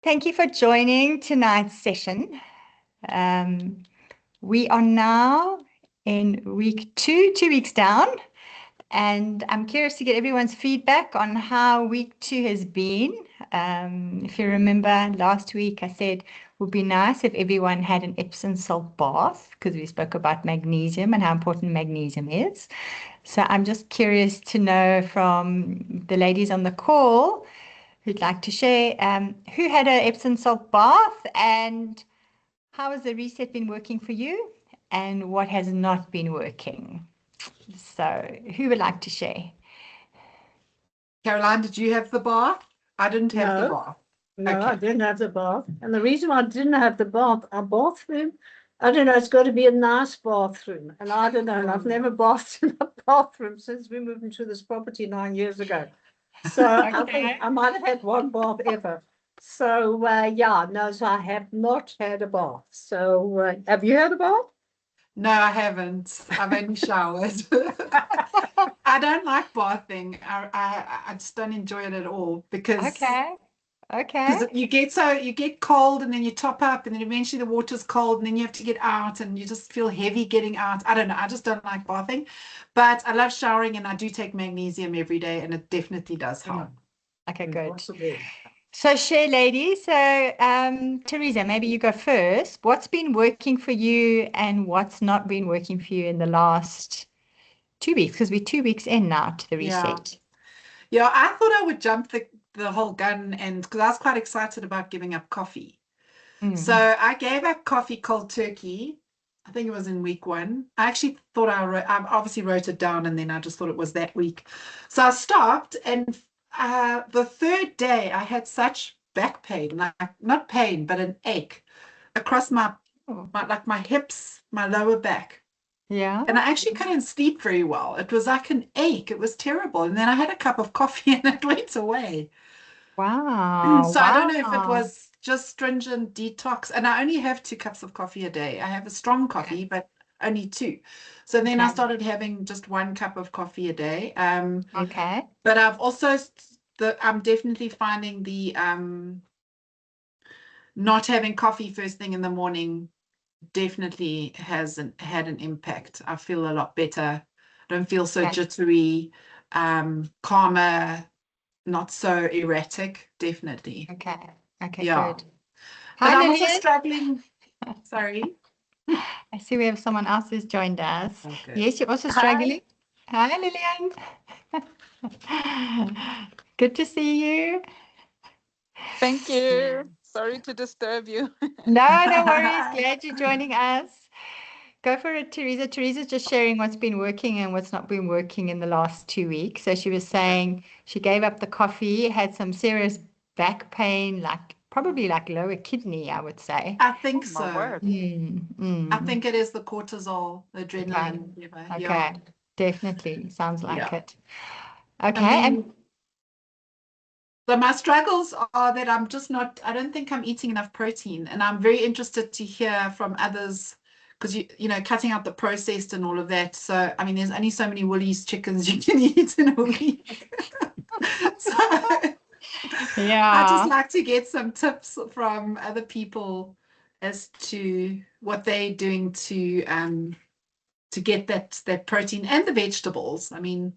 Thank you for joining tonight's session. We are now in week 2 weeks down, and I'm curious to get everyone's feedback on how week 2 has been. If you remember last week, I said it would be nice if everyone had an Epsom salt bath because we spoke about magnesium and how important magnesium is. So I'm just curious to know from the ladies on the call who'd like to share who had an Epsom salt bath and how has the reset been working for you and what has not been working. So who would like to share? Caroline, did you have the bath? I didn't have the bath. No, I didn't have the bath. And the reason I didn't have the bath, our bathroom, I don't know, it's got to be a nice bathroom. And I don't know, and I've never bathed in a bathroom since we moved into this property 9 years ago. So I think I might have had one bath ever. So, so I have not had a bath. So, have you had a bath? No, I haven't. I've only showered. I don't like bathing. I just don't enjoy it at all because you get cold and then you top up and then eventually the water's cold and then you have to get out and you just feel heavy getting out. I don't know. I just don't like bathing, but I love showering and I do take magnesium every day and it definitely does help. Okay, good. So share, ladies. So Teresa, maybe you go first. What's been working for you and what's not been working for you in the last 2 weeks? Because we're 2 weeks in now to the reset. Yeah, I thought I would jump the whole gun and because I was quite excited about giving up coffee. So I gave up coffee cold turkey. I think it was in week 1. I actually thought I obviously wrote it down and then I just thought it was that week. So I stopped and the third day I had such back pain, like not pain, but an ache across my hips, my lower back. Yeah. And I actually couldn't sleep very well. It was like an ache. It was terrible. And then I had a cup of coffee and it went away. Wow. So I don't know if it was just stringent detox. And I only have 2 cups of coffee a day. I have a strong coffee, but only 2. So then I started having just 1 cup of coffee a day. But I've also, I'm definitely finding the not having coffee first thing in the morning definitely had an impact. I feel a lot better. I don't feel so jittery, calmer, not so erratic, definitely. Okay, Yeah. good. But Hi, I'm also Lillian. struggling. Sorry. I see we have someone else who's joined us. Okay. Yes, you're also struggling. Hi, Lillian. Good to see you. Thank you. Sorry to disturb you. No worries. Glad you're joining us. Go for it, Teresa. Teresa's just sharing what's been working and what's not been working in the last 2 weeks. So she was saying she gave up the coffee, had some serious back pain, probably like lower kidney, I would say. I think so. I think it is the cortisol, the adrenaline. Okay. Definitely. Sounds like it. Okay. I mean, so my struggles are that I don't think I'm eating enough protein. And I'm very interested to hear from others because, cutting out the processed and all of that. So, I mean, there's only so many Woolies chickens you can eat in a week. So I just like to get some tips from other people as to what they're doing to get that protein and the vegetables. I mean,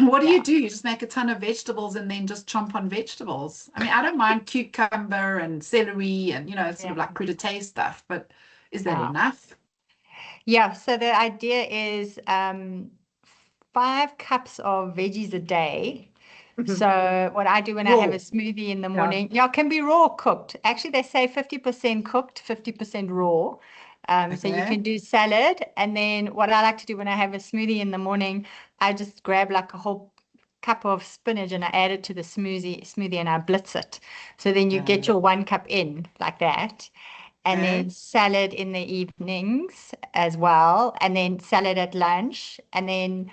what do? You just make a ton of vegetables and then just chomp on vegetables. I mean, I don't mind cucumber and celery and, sort of like crudité stuff, but is that enough? Yeah, so the idea is 5 cups of veggies a day. So what I do when I have a smoothie in the morning, it can be raw cooked. Actually, they say 50% cooked, 50% raw. So you can do salad. And then what I like to do when I have a smoothie in the morning, I just grab like a whole cup of spinach and I add it to the smoothie and I blitz it. So then you get your 1 cup in like that. And then salad in the evenings as well. And then salad at lunch. And then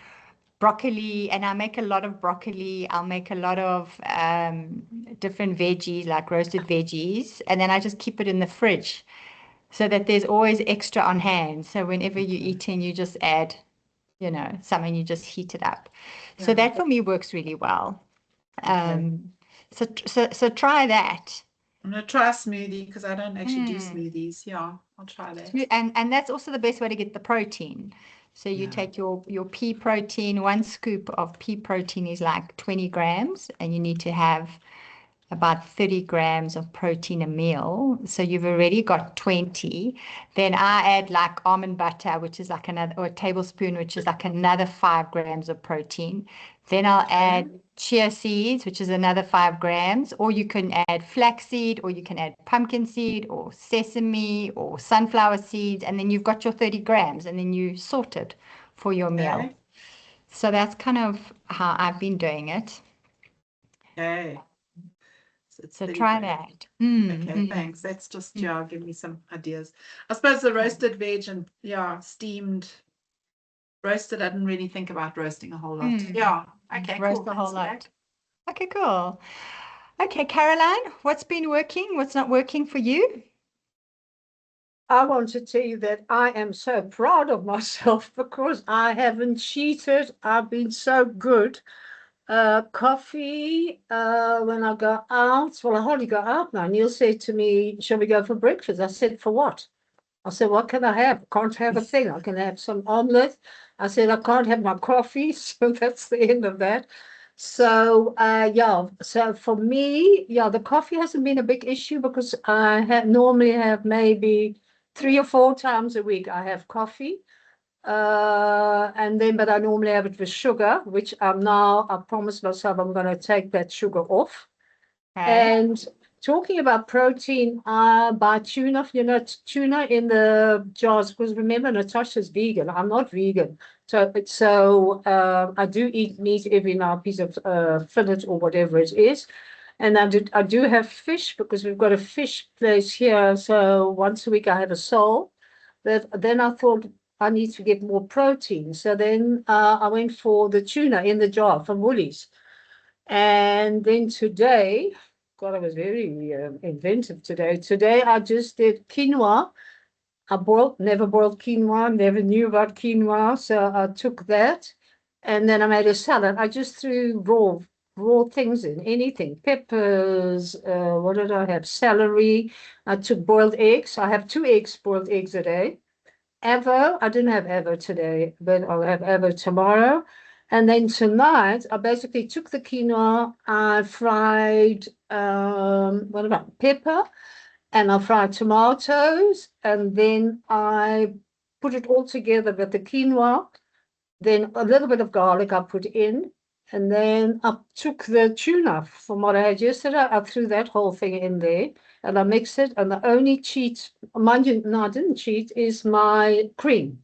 broccoli, and I make a lot of broccoli. I'll make a lot of different veggies, like roasted veggies, and then I just keep it in the fridge so that there's always extra on hand. So whenever you're eating, you just add, some and you just heat it up. So that for me works really well. So try that. I'm gonna try a smoothie because I don't actually do smoothies. Yeah, I'll try that. And that's also the best way to get the protein. So you take your pea protein, 1 scoop of pea protein is like 20 grams, and you need to have about 30 grams of protein a meal. So you've already got 20. Then I add like almond butter, which is like another, or a tablespoon, which is like another 5 grams of protein. Then I'll add chia seeds, which is another 5 grams, or you can add flaxseed, or you can add pumpkin seed, or sesame, or sunflower seeds, and then you've got your 30 grams, and then you sort it for your meal. Okay. So that's kind of how I've been doing it. Okay. So try that. Okay, thanks. That's just, give me some ideas. I suppose the roasted veg and, steamed, roasted, I didn't really think about roasting a whole lot. Yeah, okay, Roast cool. a whole Thanks for lot. that. Okay, cool. Okay, Caroline, what's been working? What's not working for you? I want to tell you that I am so proud of myself because I haven't cheated. I've been so good. Coffee, when I go out, well, I hardly go out now. Neil said to me, shall we go for breakfast? I said, for what? I said, what can I have? Can't have a thing. I can have some omelette. I said, I can't have my coffee. So that's the end of that. So, so for me, the coffee hasn't been a big issue because I normally have maybe 3 or 4 times a week I have coffee. But I normally have it with sugar, which I promised myself I'm going to take that sugar off. Okay. And talking about protein, I buy tuna, tuna in the jars, because remember, Natasha's vegan. I'm not vegan. So I do eat meat every now, a piece of fillet or whatever it is. And I do have fish because we've got a fish place here. So once a week I have a sole. But then I thought I need to get more protein. So then I went for the tuna in the jar from Woolies. And then today, God, I was very inventive today. Today I just did quinoa. Never boiled quinoa, never knew about quinoa. So I took that and then I made a salad. I just threw raw things in, anything, peppers, what did I have? Celery. I took boiled eggs. I have 2 eggs, boiled eggs a day. Avo, I didn't have Avo today, but I'll have Avo tomorrow. And then tonight, I basically took the quinoa, I fried, what about pepper? And I fried tomatoes, and then I put it all together with the quinoa. Then a little bit of garlic I put in, and then I took the tuna from what I had yesterday. I threw that whole thing in there, and I mixed it. And the only cheat, mind you, no, I didn't cheat, is my cream.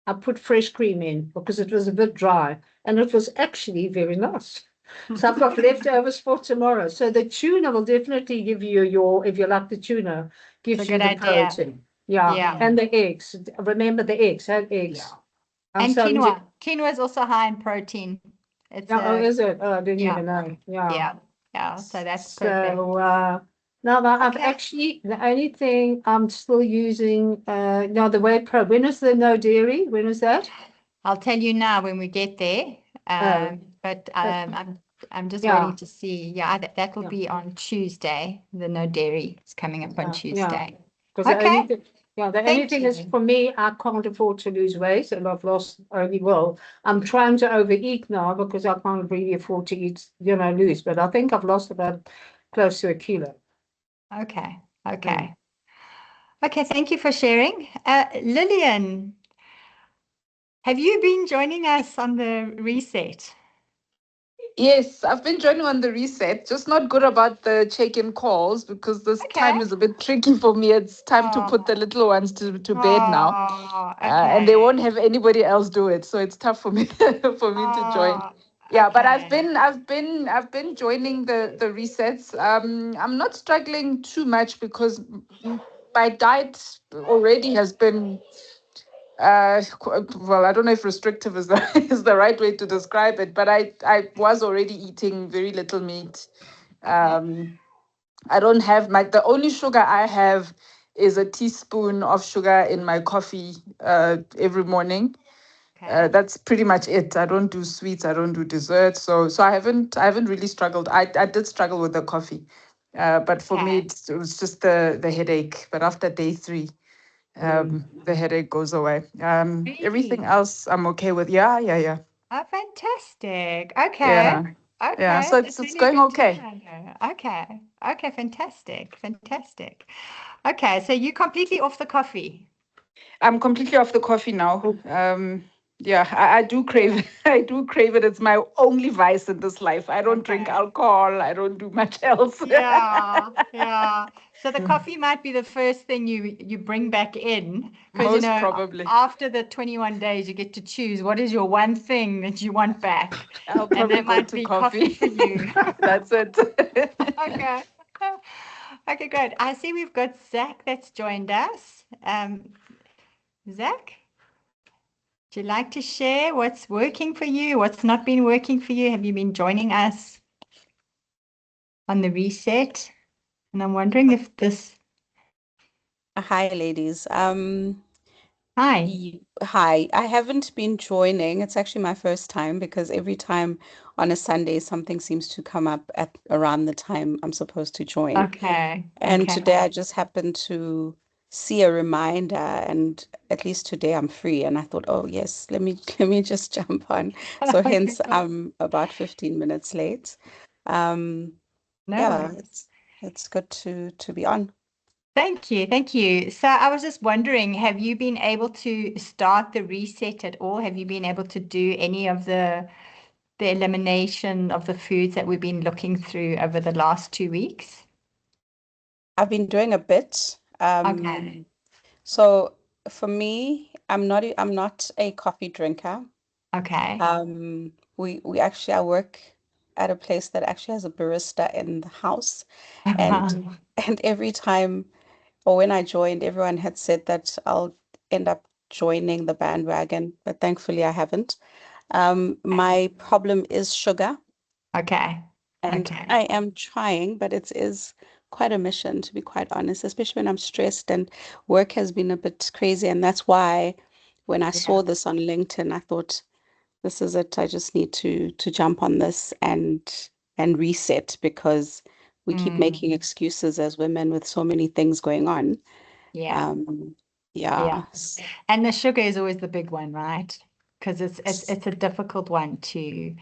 I put fresh cream in because it was a bit dry, and it was actually very nice. So I've got leftovers for tomorrow. So the tuna will definitely give you if you like the tuna, gives It's a you good the idea. protein. Yeah. Yeah. And the eggs. Remember the eggs, have eggs. Yeah. And quinoa. Quinoa is also high in protein. It's is it? Oh, I didn't yeah. even know. Yeah. Yeah. So that's perfect. So no, but I've Okay. actually, the only thing I'm still using no, the Whey Pro. When is the no dairy? When is that? I'll tell you now when we get there. But I'm just waiting to see. Yeah, that will be on Tuesday. The no dairy is coming up on Tuesday. Because the Okay. only thing, the only Thank thing is you. for me, I can't afford to lose weight, and I've lost only, well, I'm trying to overeat now because I can't really afford to eat, lose. But I think I've lost about close to 1 kilo. Okay. Okay. Okay. Thank you for sharing. Lillian, have you been joining us on the reset? Yes, I've been joining on the reset, just not good about the check-in calls because this time is a bit tricky for me. It's time to put the little ones to bed now. And they won't have anybody else do it. So it's tough for me to join. Yeah, but I've been joining the resets. I'm not struggling too much because my diet already has been well, I don't know if restrictive is the is the right way to describe it, but I was already eating very little meat. I don't have the only sugar I have is a teaspoon of sugar in my coffee every morning. That's pretty much it. I don't do sweets. I don't do desserts. So I haven't really struggled. I did struggle with the coffee. But for me, it was just the headache. But after day 3, the headache goes away. Everything Really? else I'm okay with. Yeah. Oh, fantastic. Okay. Yeah. Yeah. Okay. So That's it's really going good to okay. know. Okay. Okay. Fantastic. Fantastic. Okay. So you completely off the coffee. I'm completely off the coffee now. Yeah, I do crave it. I do crave it. It's my only vice in this life. I don't drink Okay. alcohol. I don't do much else. Yeah, yeah. So the coffee might be the first thing you bring back in, because Most probably. after the 21 days you get to choose what is your one thing that you want back, I'll and probably that go might to be coffee coffee. for you. That's it. Okay. Okay, great. I see we've got Zach that's joined us. Zach, would you like to share what's working for you, what's not been working for you? Have you been joining us on the reset? And I'm wondering if this. Hi, ladies. Hi. Hi. I haven't been joining. It's actually my first time because every time on a Sunday, something seems to come up at around the time I'm supposed to join. Okay. And Okay. today I just happened to see a reminder, and at least today I'm free. And I thought, oh yes, let me just jump on. So Okay, hence great. I'm about 15 minutes late. Um, No yeah, worries. it's good to be on. Thank you. Thank you. So I was just wondering, have you been able to start the reset at all? Have you been able to do any of the elimination of the foods that we've been looking through over the last 2 weeks? I've been doing a bit. Okay. So for me, I'm not a coffee drinker. Okay. We actually I work at a place that actually has a barista in the house, and and every time or when I joined, everyone had said that I'll end up joining the bandwagon, but thankfully I haven't. My problem is sugar, Okay. and Okay. I am trying, but it is quite a mission, to be quite honest, especially when I'm stressed and work has been a bit crazy. And that's why when I Yeah. saw this on LinkedIn, I thought, this is it. I just need to jump on this and reset because we keep Mm, making excuses as women with so many things going on. yeah. Um, Yeah. yeah. And the sugar is always the big one, right? Because S- it's a difficult one to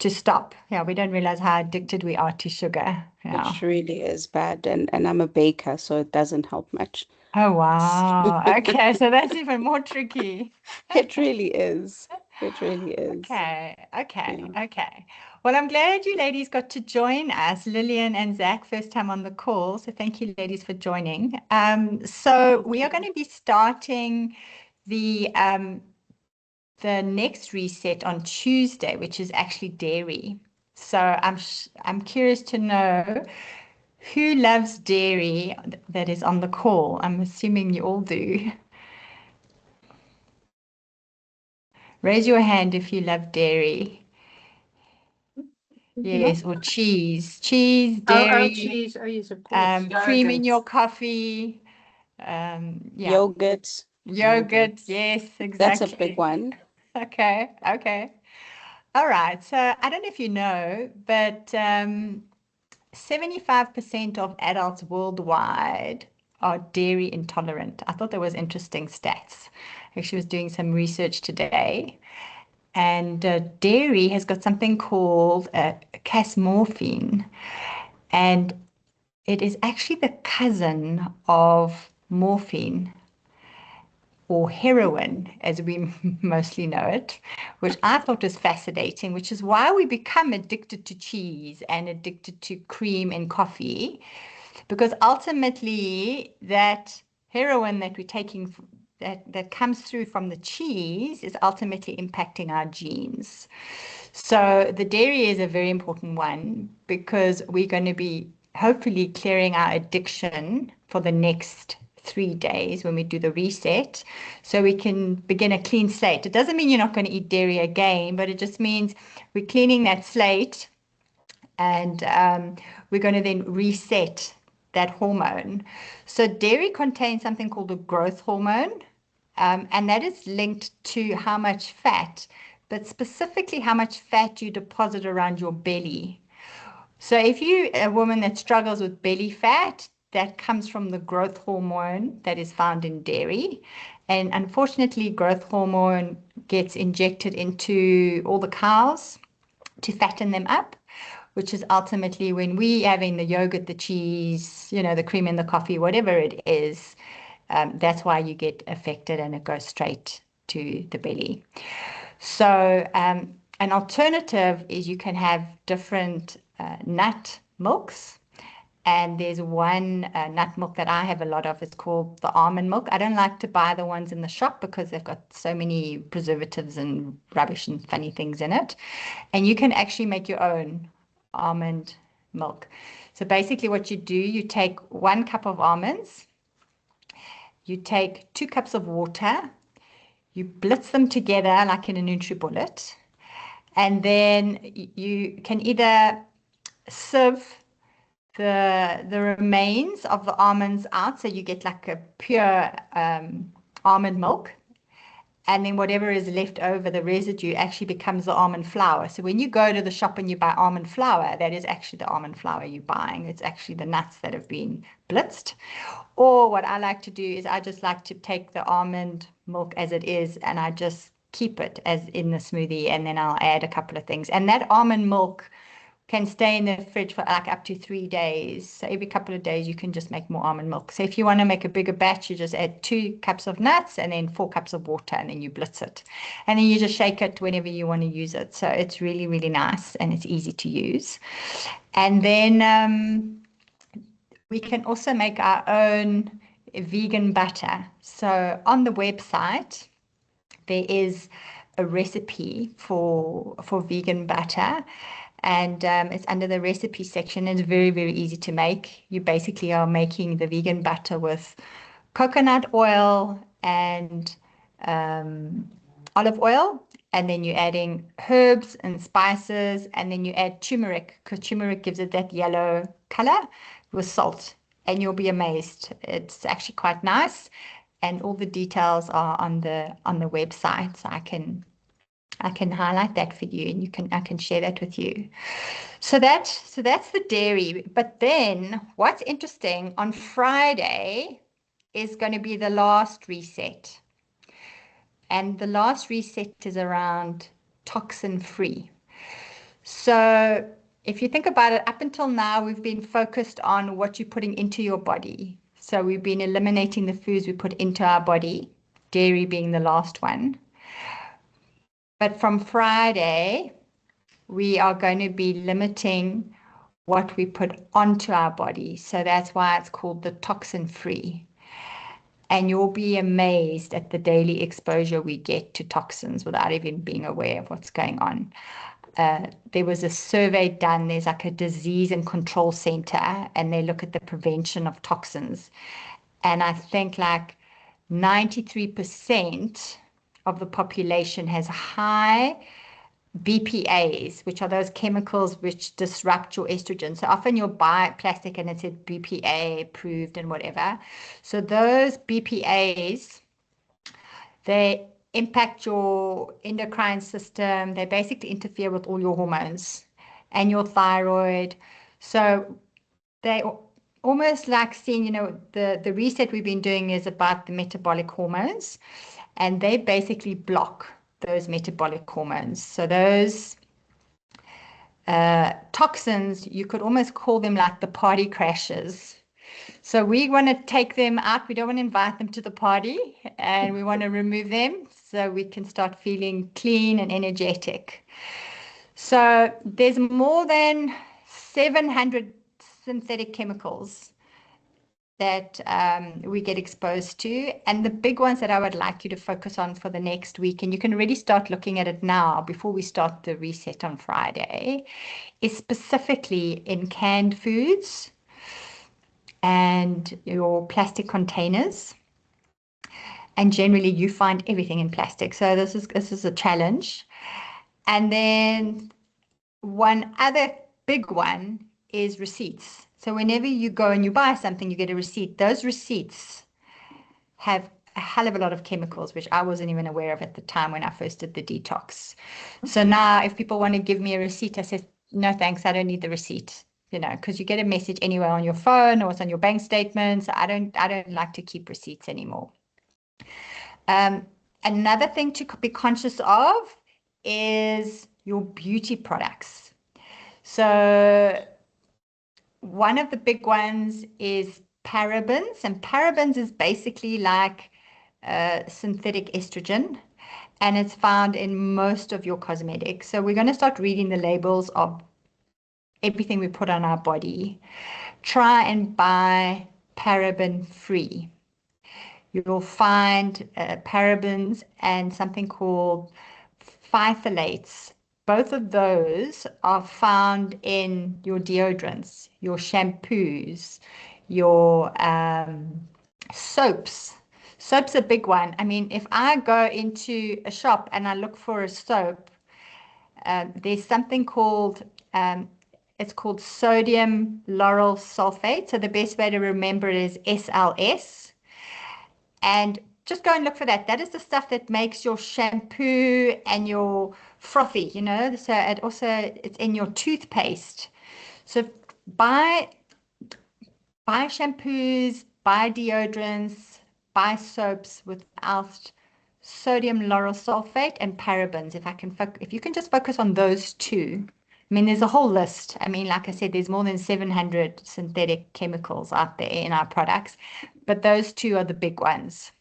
stop. Yeah, we don't realize how addicted we are to sugar. Yeah. It really is bad. And I'm a baker, so it doesn't help much. Oh wow. Okay, so that's even more tricky. It really is. It really is. Okay, okay, Yeah. okay. Well, I'm glad you ladies got to join us, Lillian and Zach, first time on the call. So thank you, ladies, for joining. So we are going to be starting the the next reset on Tuesday, which is actually dairy. So I'm curious to know who loves dairy that is on the call. I'm assuming you all do. Raise your hand if you love dairy. Yes, or cheese. Cheese, Oh, dairy, cheese. Oh, yes, of course. cream in your Yogurt. coffee. Yeah, Yogurt. yogurt. Yes, That's a big exactly. one. Okay, okay. All right. So I don't know if you know, but 75% of adults worldwide are dairy intolerant. I thought that was interesting stats. Actually, was doing some research today, and dairy has got something called casmorphine, and it is actually the cousin of morphine or heroin, as we mostly know it, which I thought was fascinating, which is why we become addicted to cheese and addicted to cream and coffee, because ultimately that heroin that we're taking that comes through from the cheese is ultimately impacting our genes. So the dairy is a very important one because we're going to be hopefully clearing our addiction for the next 3 days when we do the reset, so we can begin a clean slate. It doesn't mean you're not going to eat dairy again, but it just means we're cleaning that slate, and we're going to then reset that hormone. So dairy contains something called a growth hormone, and that is linked to how much fat, but specifically how much fat you deposit around your belly. So if you a woman that struggles with belly fat, that comes from the growth hormone that is found in dairy. And unfortunately, growth hormone gets injected into all the cows to fatten them up, which is ultimately when we having the yogurt, the cheese, the cream in the coffee, whatever it is, that's why you get affected and it goes straight to the belly. So an alternative is you can have different nut milks. And there's one nut milk that I have a lot of. It's called the almond milk. I don't like to buy the ones in the shop because they've got so many preservatives and rubbish and funny things in it. And you can actually make your own almond milk. So basically what you do, you take 1 cup of almonds, you take 2 cups of water, you blitz them together like in a NutriBullet, and then you can either sieve the remains of the almonds out, so you get like a pure almond milk, and then whatever is left over, the residue, actually becomes the almond flour. So when you go to the shop and you buy almond flour, that is actually the almond flour you're buying. It's actually the nuts that have been blitzed. Or what I like to do is I just like to take the almond milk as it is, and I just keep it as in the smoothie, and then I'll add a couple of things. And that almond milk can stay in the fridge for like up to 3 days. So every couple of days you can just make more almond milk. So if you want to make a bigger batch, you just add 2 cups of nuts and then 4 cups of water, and then you blitz it. And then you just shake it whenever you want to use it. So it's really, really nice and it's easy to use. And then we can also make our own vegan butter. So on the website, there is a recipe for vegan butter. And it's under the recipe section. It's very, very easy to make. You basically are making the vegan butter with coconut oil and olive oil, and then you're adding herbs and spices, and then you add turmeric, because turmeric gives it that yellow color, with salt, and you'll be amazed. It's actually quite nice, and all the details are on the website. So I can highlight that for you, and I can share that with you. So that's the dairy. But then what's interesting, on Friday is going to be the last reset. And the last reset is around toxin free. So if you think about it, up until now, we've been focused on what you're putting into your body. So we've been eliminating the foods we put into our body, dairy being the last one. But from Friday, we are going to be limiting what we put onto our body. So that's why it's called the toxin free. And you'll be amazed at the daily exposure we get to toxins without even being aware of what's going on. There was a survey done. There's like a disease and control center, and they look at the prevention of toxins. And I think like 93% of the population has high BPAs, which are those chemicals which disrupt your estrogen. So often you'll buy plastic and it says BPA approved and whatever. So those BPAs, they impact your endocrine system. They basically interfere with all your hormones and your thyroid. So they almost like seeing, the reset we've been doing is about the metabolic hormones, and they basically block those metabolic hormones. So those toxins, you could almost call them like the party crashers. So we want to take them out. We don't want to invite them to the party, and we want to remove them so we can start feeling clean and energetic. So there's more than 700 synthetic chemicals that we get exposed to. And the big ones that I would like you to focus on for the next week, and you can already start looking at it now before we start the reset on Friday, is specifically in canned foods and your plastic containers. And generally you find everything in plastic. So this is a challenge. And then one other big one is receipts. So whenever you go and you buy something, you get a receipt. Those receipts have a hell of a lot of chemicals, which I wasn't even aware of at the time when I first did the detox. So now if people want to give me a receipt, I said, no, thanks, I don't need the receipt. you know, because you get a message anyway on your phone or it's on your bank statement. So I don't like to keep receipts anymore. Another thing to be conscious of is your beauty products. So one of the big ones is parabens, and parabens is basically like synthetic estrogen, and it's found in most of your cosmetics. So we're going to start reading the labels of everything we put on our body. Try and buy paraben free. You'll find parabens and something called phthalates. Both of those are found in your deodorants, your shampoos, your soaps. Soap's a big one. I mean, if I go into a shop and I look for a soap, there's something called, it's called sodium lauryl sulfate. So the best way to remember it is SLS. And just go and look for that. That is the stuff that makes your shampoo and your frothy, you know. So it's in your toothpaste. So buy shampoos, buy deodorants, buy soaps without sodium lauryl sulfate and parabens. If you can just focus on those two. I mean, there's a whole list. I mean, like I said, there's more than 700 synthetic chemicals out there in our products, but those two are the big ones.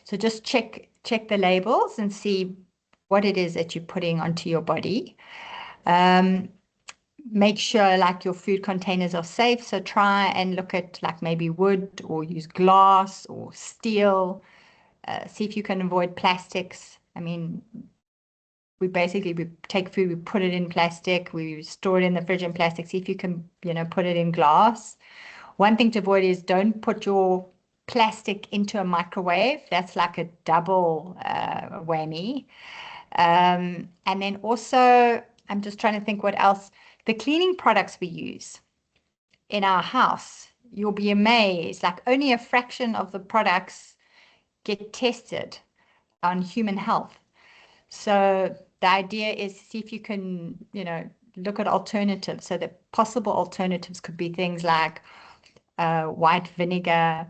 So just check the labels and see what it is that you're putting onto your body. Make sure like your food containers are safe. So try and look at like maybe wood or use glass or steel. See if you can avoid plastics. I mean, we take food, we put it in plastic, we store it in the fridge in plastic. See if you can, you know, put it in glass. One thing to avoid is don't put your plastic into a microwave. That's like a double whammy. And then also, I'm just trying to think what else. The cleaning products we use in our house, you'll be amazed. Like only a fraction of the products get tested on human health. So the idea is see if you can, you know, look at alternatives. So the possible alternatives could be things like white vinegar.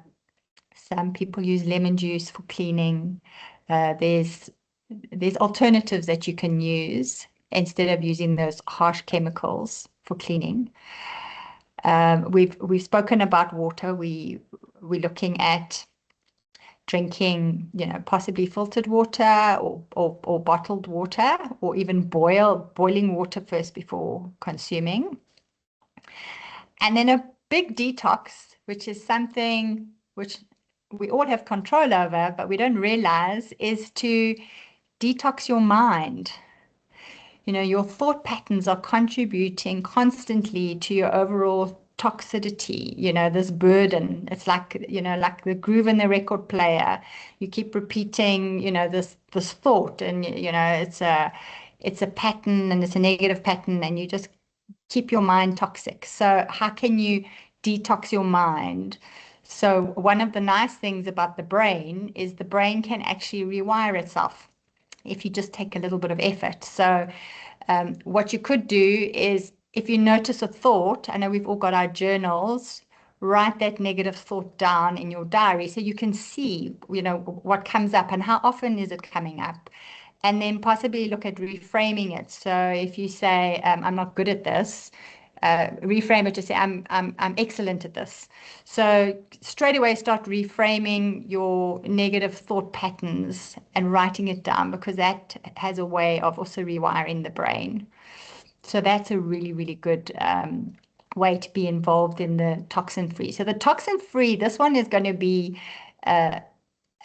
Some people use lemon juice for cleaning. There's alternatives that you can use instead of using those harsh chemicals for cleaning. We've spoken about water. We're looking at drinking, you know, possibly filtered water or bottled water, or even boiling water first before consuming. And then a big detox, which is something which we all have control over, but we don't realize, is to detox your mind. You know, your thought patterns are contributing constantly to your overall toxicity, you know, this burden. It's like, you know, like the groove in the record player. You keep repeating, you know, this thought, and you know, it's a pattern, and it's a negative pattern, and you just keep your mind toxic. So how can you detox your mind? So one of the nice things about the brain is the brain can actually rewire itself if you just take a little bit of effort. So what you could do is, if you notice a thought, I know we've all got our journals, write that negative thought down in your diary so you can see, you know, what comes up and how often is it coming up. And then possibly look at reframing it. So if you say, I'm not good at this, reframe it to say, I'm excellent at this. So straight away start reframing your negative thought patterns and writing it down, because that has a way of also rewiring the brain. So that's a really, really good way to be involved in the toxin free. So the toxin free, this one is going to be a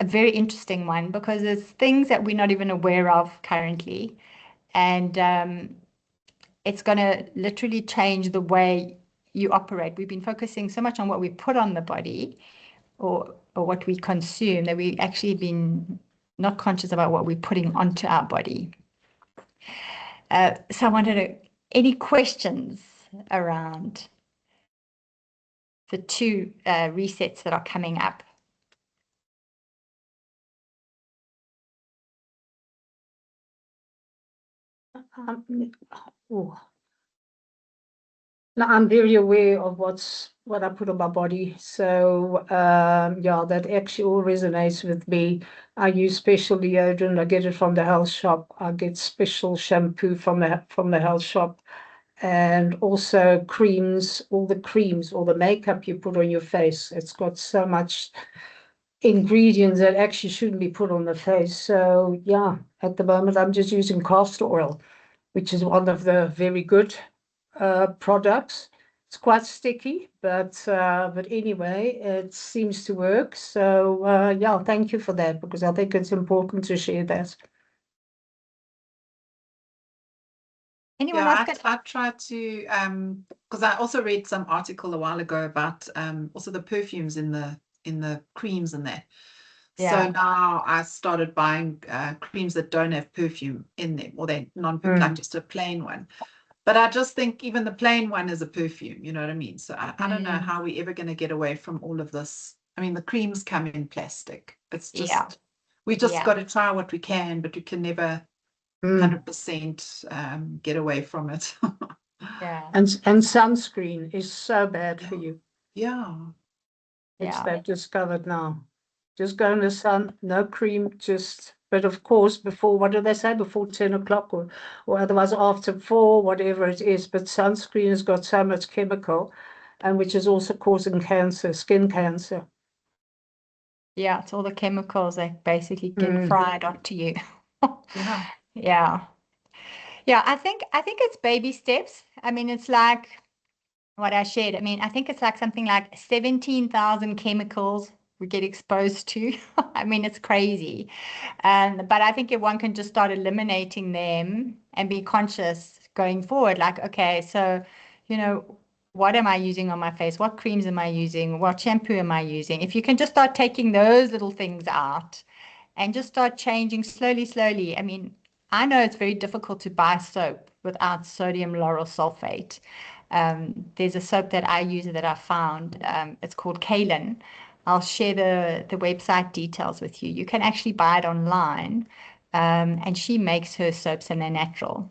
very interesting one, because there's things that we're not even aware of currently. And it's going to literally change the way you operate. We've been focusing so much on what we put on the body, or what we consume, that we actually been not conscious about what we're putting onto our body. So I wanted to, any questions around the two resets that are coming up? Now, I'm very aware of what I put on my body. So yeah, that actually all resonates with me. I use special deodorant. I get it from the health shop. I get special shampoo from the health shop. And also creams, all the makeup you put on your face. It's got so much ingredients that actually shouldn't be put on the face. So yeah, at the moment I'm just using castor oil, which is one of the very good products. It's quite sticky, but anyway, it seems to work. So yeah, thank you for that, because I think it's important to share that. Anyone Yeah, else? I tried to because I also read some article a while ago about also the perfumes in the creams in there. Yeah. So now I started buying creams that don't have perfume in them, or they're like just a plain one. But I just think even the plain one is a perfume, you know what I mean? So I don't know how we're ever going to get away from all of this. I mean, the creams come in plastic. It's just, we just got to try what we can, but we can never 100% get away from it. Yeah. And sunscreen is so bad for you. Yeah. Which they've discovered now. Just go in the sun, no cream, but of course, before, what do they say, before 10 o'clock or otherwise after 4, whatever it is. But sunscreen has got so much chemical, and which is also causing cancer, skin cancer. Yeah, it's all the chemicals that basically get fried onto you. Yeah. Yeah. Yeah, I think it's baby steps. I mean, it's like what I shared. I mean, I think it's like something like 17,000 chemicals we get exposed to. I mean, it's crazy. But I think if one can just start eliminating them and be conscious going forward, like, okay, so, what am I using on my face? What creams am I using? What shampoo am I using? If you can just start taking those little things out and just start changing slowly, slowly. I mean, I know it's very difficult to buy soap without sodium lauryl sulfate. There's a soap that I use that I found. It's called Kaylin. I'll share the website details with you. You can actually buy it online, and she makes her soaps and they're natural.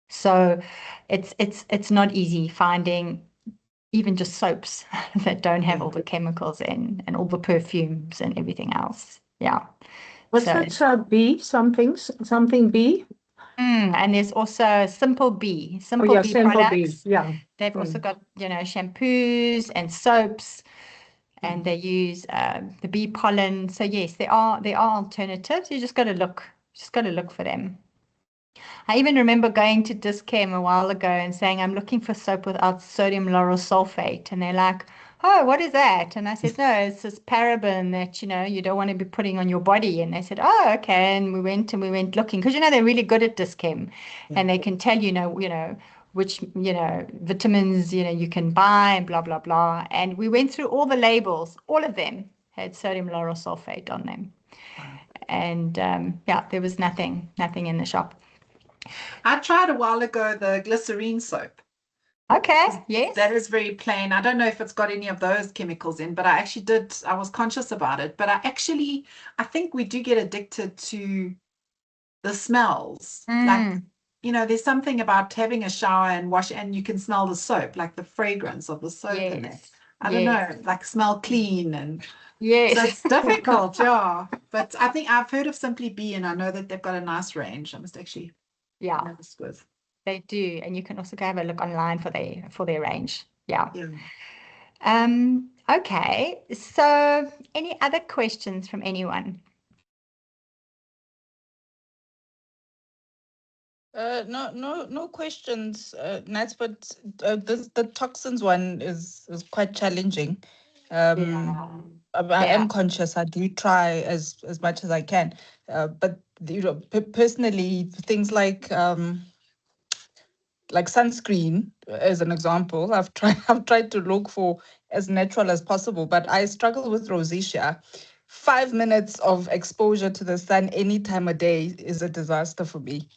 So it's not easy finding even just soaps that don't have all the chemicals in and all the perfumes and everything else. Yeah. What's that B? Something B? And there's also Simple B Simple products. B. Yeah. They've also got, shampoos and soaps, and they use the bee pollen. So yes, there are alternatives. You just got to look for them. I even remember going to Dischem a while ago and saying, I'm looking for soap without sodium lauryl sulfate. And they're like, oh, what is that? And I said, no, it's this paraben that, you don't want to be putting on your body. And they said, oh, okay. And we went looking, because, they're really good at Dischem, and they can tell, which, vitamins, you can buy and blah, blah, blah. And we went through all the labels. All of them had sodium lauryl sulfate on them. And yeah, there was nothing in the shop. I tried a while ago the glycerine soap. Okay, yes. That is very plain. I don't know if it's got any of those chemicals in, but I was conscious about it. But I think we do get addicted to the smells. Like, there's something about having a shower and wash, and you can smell the soap, like the fragrance of the soap in there. I don't know, like smell clean, and so it's difficult, yeah. But I think I've heard of Simply Be, and I know that they've got a nice range. I must actually notice with. They do, and you can also go have a look online for their range. Yeah. Okay. So, any other questions from anyone? No questions, Nats, but the toxins one is quite challenging. I am conscious. I do try as much as I can, but personally, things like sunscreen, as an example, I've tried to look for as natural as possible, but I struggle with rosacea. 5 minutes of exposure to the sun any time of day is a disaster for me.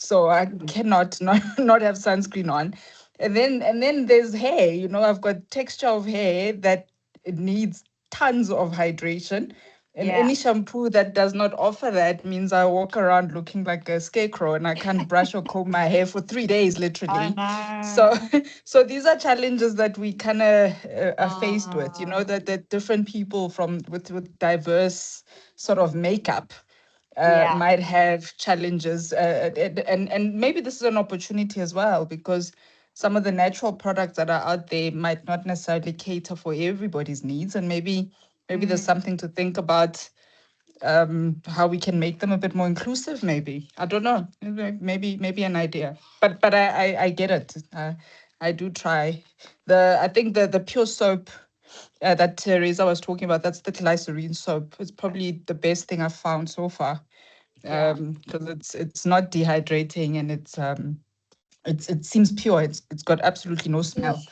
So I cannot not have sunscreen on. And then there's hair. I've got texture of hair that it needs tons of hydration. And any shampoo that does not offer that means I walk around looking like a scarecrow and I can't brush or comb my hair for 3 days, literally. So, so these are challenges that we kind of are faced with, that different people with diverse sort of makeup might have challenges. And maybe this is an opportunity as well, because some of the natural products that are out there might not necessarily cater for everybody's needs. And maybe there's something to think about, how we can make them a bit more inclusive. Maybe, I don't know, maybe an idea, but I get it. I do try. I think the pure soap that Teresa was talking about, that's the glycerine soap. It's probably the best thing I've found so far, because it's not dehydrating, and it seems pure. It's got absolutely no smell.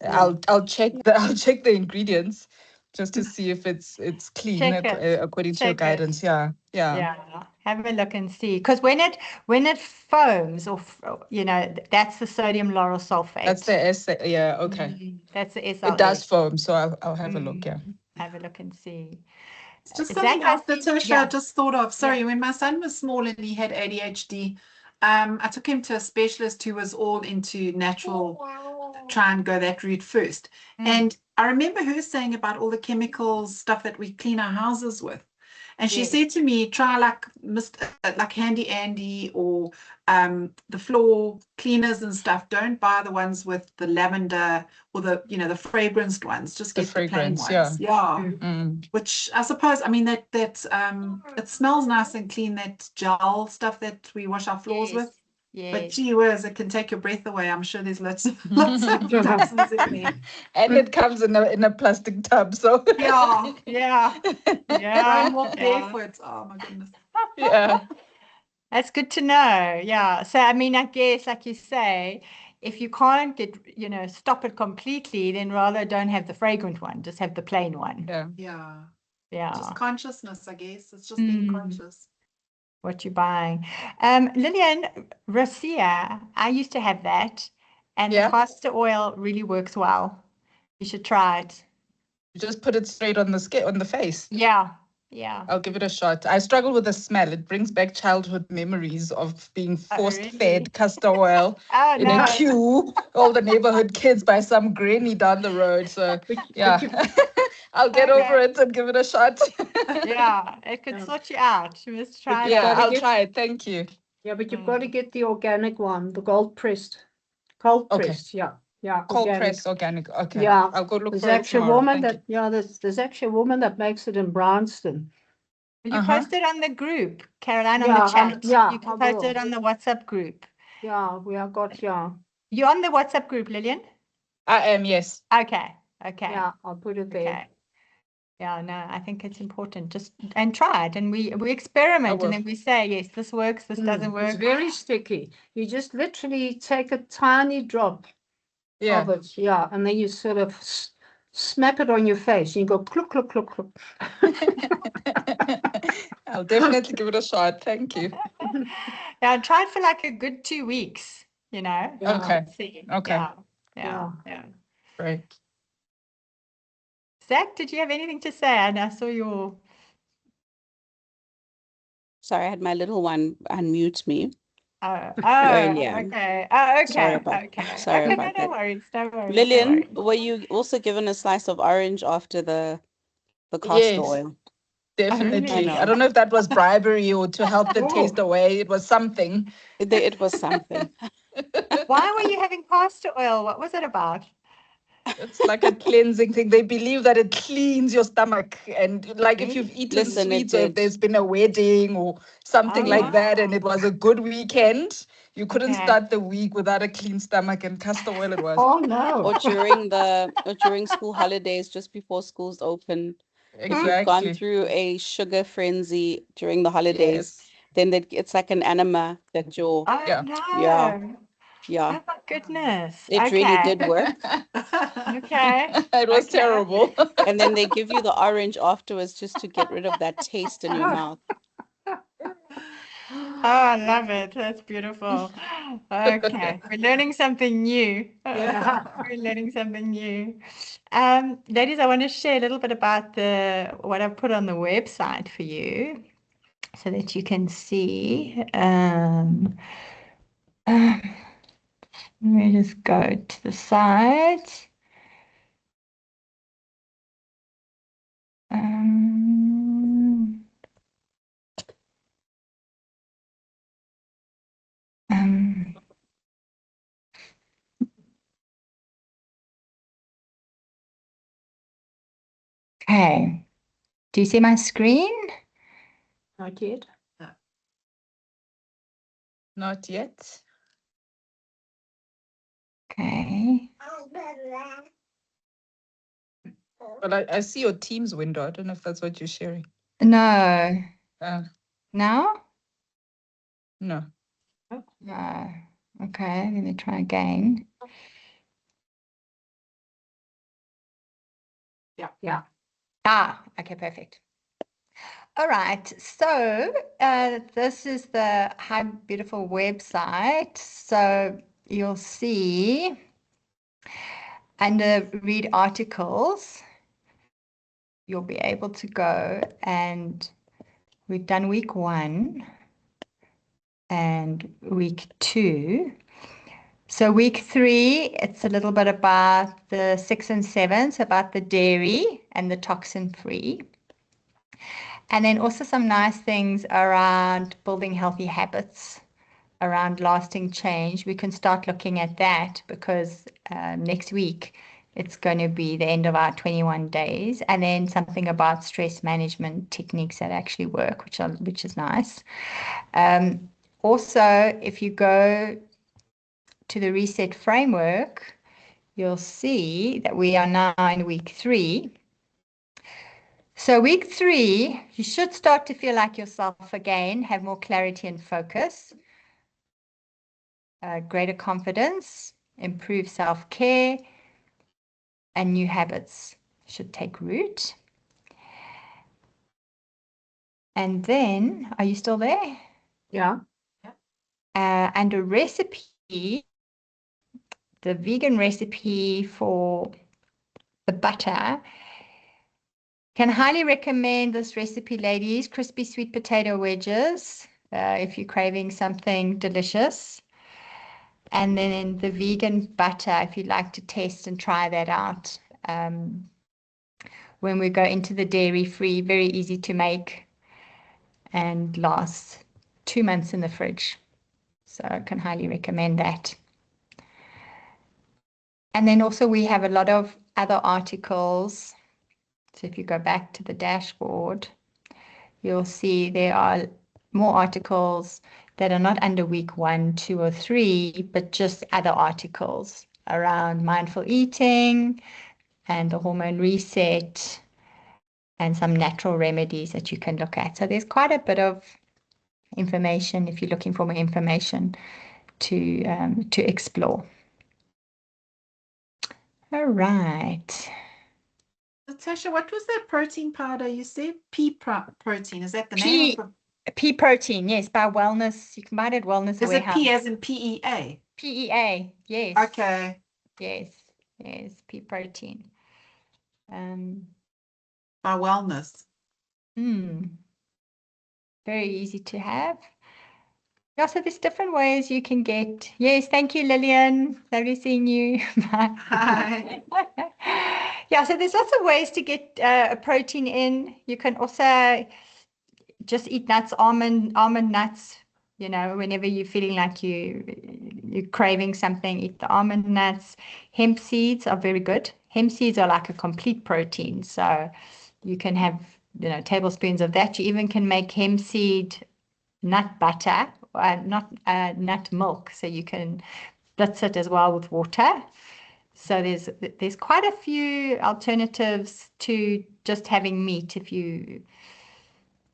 I'll check the ingredients just to see if it's clean Check it. according to your Check it. guidance. Yeah. Yeah, have a look and see. Because when it foams, that's the sodium lauryl sulfate. That's the S. Yeah. Okay. That's the SLS. It does foam, so I'll have a look. Yeah. Have a look and see. It's just Is something that else, Natasha, I just thought of. Sorry, when my son was small and he had ADHD, I took him to a specialist who was all into natural, try and go that route first. And I remember her saying about all the chemicals, stuff that we clean our houses with. And she said to me, try like Handy Andy or the floor cleaners and stuff. Don't buy the ones with the lavender or the fragranced ones. Just get the plain ones. Yeah. Which I suppose, I mean, that it smells nice and clean, that gel stuff that we wash our floors with. Yes. But gee whiz, it can take your breath away. I'm sure there's lots of toxins in there. And it comes in a plastic tub, so yeah. Don't walk barefoot. Oh my goodness. Yeah. That's good to know. Yeah. So I mean, I guess, like you say, if you can't stop it completely, then rather don't have the fragrant one, just have the plain one. Yeah. Just consciousness, I guess. It's just being conscious. What you're buying. Lillian, Rosea, I used to have that, and the castor oil really works well. You should try it. You just put it straight on the skin, on the face. Yeah. I'll give it a shot. I struggle with the smell. It brings back childhood memories of being force-fed castor oil in a queue, all the neighborhood kids by some granny down the road. So I'll get over it and give it a shot. Yeah, it could sort you out. You must try it. Yeah, I'll try it. Thank you. Yeah, but you've got to get the organic one, the cold pressed. Cold pressed, yeah. Cold pressed organic. Okay. Yeah. I'll go look there's for it actually tomorrow. A woman there's actually a woman that makes it in Brownston. You post it on the group, Caroline, on the chat. You can post it on the WhatsApp group. Yeah, we have got, You're on the WhatsApp group, Lillian? I am, yes. Okay. Yeah, I'll put it there. Okay. Yeah, no, I think it's important. And try it, and we experiment, and then we say, yes, this works, this doesn't work. It's very sticky. You just literally take a tiny drop of it, and then you sort of smack it on your face. You go cluck, cluck, cluck, cluck. I'll definitely give it a shot. Thank you. Yeah, try it for like a good 2 weeks, Okay. See. Okay. Yeah. Great. Zach, did you have anything to say? And I saw your... Sorry, I had my little one unmute me. earlier. Okay. Sorry about that. No worries. Lillian, were you also given a slice of orange after the castor oil? Definitely. I don't know if that was bribery or to help the taste away. It was something. It was something. Why were you having castor oil? What was it about? It's like a cleansing thing. They believe that it cleans your stomach. And like if you've eaten sweets, or if there's been a wedding or something like that, and it was a good weekend, you couldn't start the week without a clean stomach, and castor oil it was. Oh no. Or during school holidays, just before schools open. Exactly. If you've gone through a sugar frenzy during the holidays, then it's like an enema that you're... Oh my goodness. It really did work. It was terrible. And then they give you the orange afterwards just to get rid of that taste in your mouth. I love it. That's beautiful. Okay, we're learning something new. Yeah. We're learning something new. Ladies, I want to share a little bit about what I've put on the website for you so that you can see. Let me just go to the site. Um, um, okay. Do you see my screen? Not yet. Not yet. Okay. But I see your Teams window. I don't know if that's what you're sharing. No. Now? No. No. Okay, let me try again. Yeah. Okay, perfect. All right, so this is the Hi Beautiful website. So you'll see under read articles, you'll be able to go and we've done week 1 and week 2. So week 3, it's a little bit about the 6 and 7, so about the dairy and the toxin free. And then also some nice things around building healthy habits, around lasting change. We can start looking at that because next week it's going to be the end of our 21 days. And then something about stress management techniques that actually work, which is nice. Also, if you go to the reset framework, you'll see that we are now in week 3. So week 3, you should start to feel like yourself again, have more clarity and focus, greater confidence, improve self-care, and new habits should take root. And then, are you still there? Yeah. And a recipe, the vegan recipe for the butter. Can highly recommend this recipe, ladies. Crispy sweet potato wedges, if you're craving something delicious. And then the vegan butter, if you'd like to test and try that out. When we go into the dairy-free, very easy to make and lasts 2 months in the fridge. So I can highly recommend that. And then also we have a lot of other articles. So if you go back to the dashboard, you'll see there are more articles that are not under week 1, 2, or 3, but just other articles around mindful eating and the hormone reset and some natural remedies that you can look at. So there's quite a bit of information if you're looking for more information to explore. All right. Natasha, what was that protein powder you said? Pea protein. Is that the name of the Pea protein, yes, by Wellness. You can buy it at Wellness Is it Warehouse. P as in PEA? PEA, yes. Okay. Yes, pea protein. By Wellness. Very easy to have. Yeah, so there's different ways you can get. Yes, thank you, Lillian. Lovely seeing you. Bye. Hi. Yeah, so there's lots of ways to get a protein in. You can also just eat nuts, almond nuts. You know, whenever you're feeling like you're craving something, eat the almond nuts. Hemp seeds are very good. Hemp seeds are like a complete protein, so you can have tablespoons of that. You even can make hemp seed nut butter, not nut milk, so you can blitz it as well with water. So there's quite a few alternatives to just having meat. If you,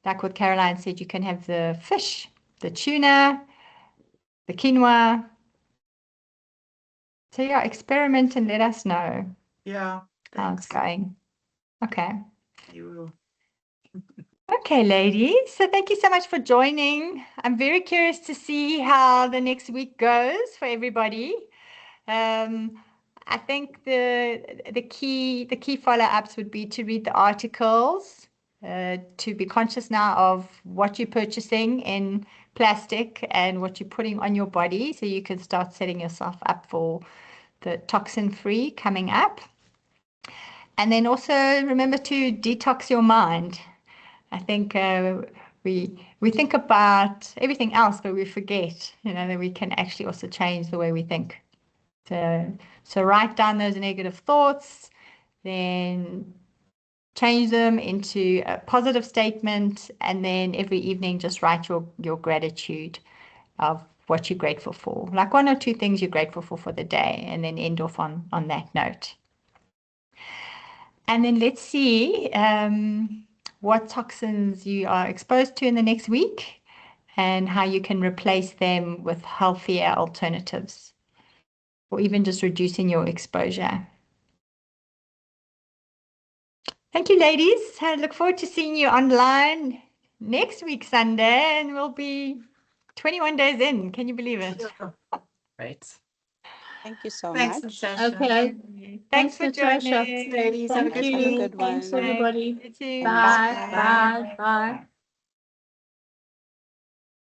like what Caroline said, you can have the fish, the tuna, the quinoa. So yeah, experiment and let us know Yeah. how it's going. Okay. You will. Okay, ladies. So thank you so much for joining. I'm very curious to see how the next week goes for everybody. I think the key follow-ups would be to read the articles, to be conscious now of what you're purchasing in plastic and what you're putting on your body, so you can start setting yourself up for the toxin-free coming up. And then also remember to detox your mind. I think we think about everything else, but we forget, that we can actually also change the way we think. So write down those negative thoughts, then change them into a positive statement, and then every evening just write your gratitude of what you're grateful for, like 1 or 2 things you're grateful for the day, and then end off on that note. And then let's see what toxins you are exposed to in the next week and how you can replace them with healthier alternatives, or even just reducing your exposure. Thank you, ladies. I look forward to seeing you online next week, Sunday, and we'll be 21 days in. Can you believe it? Great. Thank you so Thanks, much. Natasha. Okay. Thanks for Natasha. joining. Ladies, have a Thank good you. one. Good Thanks, one. everybody. You too. Thanks. Bye. Bye. Bye.